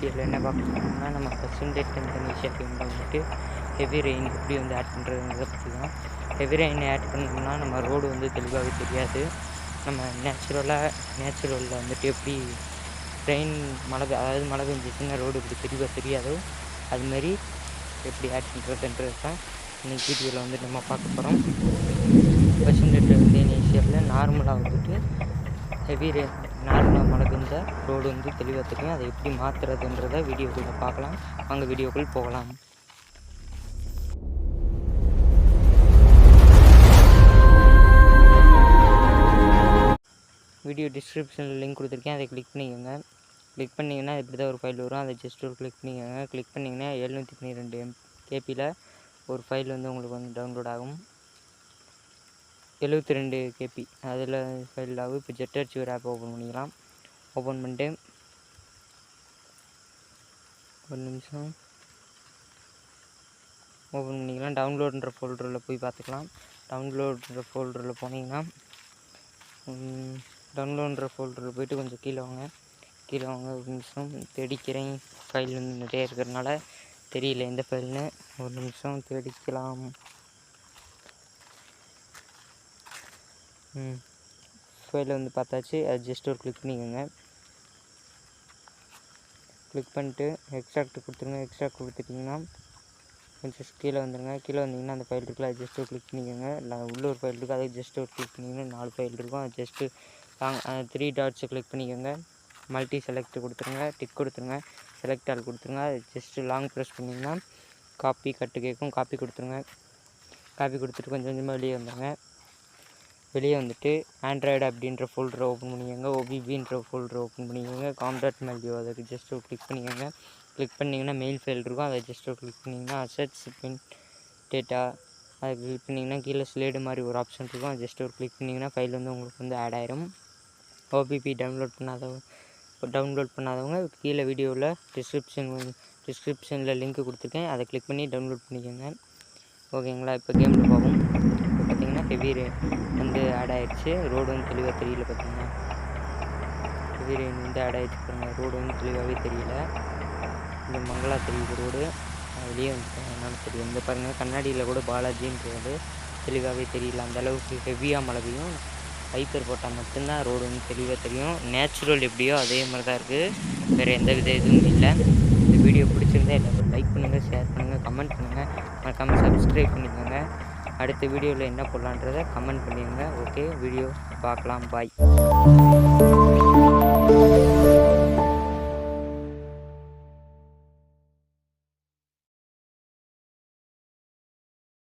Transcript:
வீடியோவில் என்ன பார்க்க போகிறோம்னா, நம்ம பர்சன்டேஜ் இந்தோனேஷியா கேமில் வந்துட்டு ஹெவி ரெயின் எப்படி வந்து ஆட் பண்ணுறதுங்கிறத பற்றி தான். ஹெவி ரெயின் ஆட் பண்ணோம்னா நம்ம ரோடு வந்து தெளிவாகவே தெரியாது. நம்ம நேச்சுரலில் வந்துட்டு எப்படி ரெயின் மழை பெஞ்சிச்சுன்னா ரோடு இப்படி தெளிவாக தெரியாதோ அதுமாரி எப்படி ஆட் பண்ணுறதுன்றது தான் இன்றைக்கி வீடியோவில் வந்துட்டு நம்ம பார்க்க போகிறோம். பர்சன்டேஜ் இந்தோனேஷியாவில் நார்மலாக வந்துட்டு நார்மலாக மழை பெஞ்சால் ரோடு வந்து தெளிவாக தெரியும். அதை எப்படி மாற்றுறதுன்றதை வீடியோக்குள்ளே பார்க்கலாம். வாங்க வீடியோக்குள் போகலாம். வீடியோ டிஸ்கிரிப்ஷனில் லிங்க் கொடுத்துருக்கேன், அதை கிளிக் பண்ணிக்கோங்க. கிளிக் பண்ணிங்கன்னா இப்படி தான் ஒரு ஃபைல் வரும். அதை ஜஸ்ட் ஒரு கிளிக் பண்ணிக்கோங்க. கிளிக் பண்ணிங்கன்னா 712 MB ஒரு ஃபைல் வந்து உங்களுக்கு வந்து டவுன்லோட் ஆகும். 72 KB அதில் ஃபைல் ஆகும். இப்போ ஜெட் அர்ச்சிவர் ஆப் ஓப்பன் பண்ணிக்கலாம். ஓப்பன் பண்ணிட்டு ஒரு நிமிஷம் ஓப்பன் பண்ணிக்கலாம். டவுன்லோடுன்ற ஃபோல்டரில் போய் பார்த்துக்கலாம். டவுன்லோடுன்ற ஃபோல்டரில் போனீங்கன்னா டவுன்லோடுன்ற ஃபோல்டரில் போய்ட்டு கொஞ்சம் கீழே வாங்க ஒரு நிமிஷம் தேடிக்கிறேன். ஃபைல் வந்து நிறைய இருக்கிறதுனால தெரியல எந்த ஃபைல்னு. ஒரு நிமிஷம் தேடிக்கலாம். ஃபைலை வந்து பார்த்தாச்சு. அது ஜஸ்ட் ஒரு கிளிக் பண்ணிக்கோங்க. கிளிக் பண்ணிட்டு எக்ஸ்ட்ராக்ட் கொடுத்துருங்க. எக்ஸ்ட்ராக்ட் கொடுத்துட்டிங்கன்னா கொஞ்சம் கீழே வந்துடுங்க. கீழே வந்தீங்கன்னா அந்த ஃபைல் இருக்குல்ல, அது ஜஸ்ட் ஒரு கிளிக் பண்ணிக்கோங்க. உள்ள ஒரு ஃபைல் இருக்குது, அதை ஜஸ்ட் ஒரு கிளிக் பண்ணிங்கன்னா 4 ஃபைல் இருக்கும். அது ஜஸ்ட்டு 3 டாட்ஸை கிளிக் பண்ணிக்கோங்க. மல்டி செலக்ட் கொடுத்துருங்க. டிக் கொடுத்துருங்க. செலக்ட் ஆல் கொடுத்துருங்க. அது ஜஸ்ட்டு லாங் ப்ரெஸ் பண்ணிங்கன்னா காப்பி கட்டு கேட்கும். காப்பி கொடுத்துருங்க. காப்பி கொடுத்துட்டு கொஞ்சம் கொஞ்சமாக வெளியே வந்துட்டு ஆண்ட்ராய்டு அப்படின்ற ஃபோல்டரை ஓப்பன் பண்ணிக்கோங்க. OBBன்ற ஃபோல்டரை ஓப்பன் பண்ணிக்கோங்க. com.maldio அதுக்கு ஜஸ்ட் ஒரு கிளிக் பண்ணிக்கோங்க. கிளிக் பண்ணிங்கன்னா மெயில் ஃபைல் இருக்கும். அதை ஜஸ்ட் ஒரு கிளிக் பண்ணிங்கன்னா அசெட்ஸ் பின் டேட்டா அதை கிளிக் பண்ணிங்கன்னா கீழே ஸ்லேடு மாதிரி ஒரு ஆப்ஷன் இருக்கும். அதை ஜஸ்ட் ஒரு கிளிக் பண்ணிங்கன்னா ஃபைல் வந்து உங்களுக்கு வந்து ஆட் ஆயிரும். OBB டவுன்லோட் பண்ணாதவங்க கீழே வீடியோவில் டிஸ்கிரிப்ஷனில் லிங்க் கொடுத்துருக்கேன், அதை கிளிக் பண்ணி டவுன்லோட் பண்ணிக்கோங்க. ஓகேங்களா? இப்போ கேமில் போகும். இப்போ பார்த்தீங்கன்னா ஹெவி ரெயின் வந்து ஆட் ஆகிடுச்சு. ரோடு வந்து தெளிவாக தெரியல. பார்த்தீங்கன்னா ஹெவி ரெயின் வந்து ஆட் ஆகிடுச்சு பாருங்கள். ரோடு வந்து தெளிவாகவே தெரியல. இந்த மங்களா தெரியுது ரோடு. வெளியே வந்துட்டேன், என்னால் தெரியும். இந்த பாருங்கள் கண்ணாடியில் கூட பாலாஜின்றது தெளிவாகவே தெரியல. அந்தளவுக்கு ஹெவியாக மழை பெய்யும். வைப்பர் போட்டால் மட்டும்தான் ரோடு வந்து தெளிவாக தெரியும். நேச்சுரல் எப்படியோ அதே மாதிரி தான் இருக்குது. வேறு எந்த வித இதுவும் இல்லை. இந்த வீடியோ பிடிச்சிருந்தா எல்லாரும் லைக் பண்ணுங்கள், ஷேர் பண்ணுங்கள், கமெண்ட் பண்ணுங்கள், மறக்காமல் சப்ஸ்கிரைப் பண்ணிக்கோங்க. அடுத்த வீடியோவில் என்ன போடலான்றதை கமெண்ட் பண்ணிடுங்க. ஓகே, வீடியோ பார்க்கலாம். பாய்.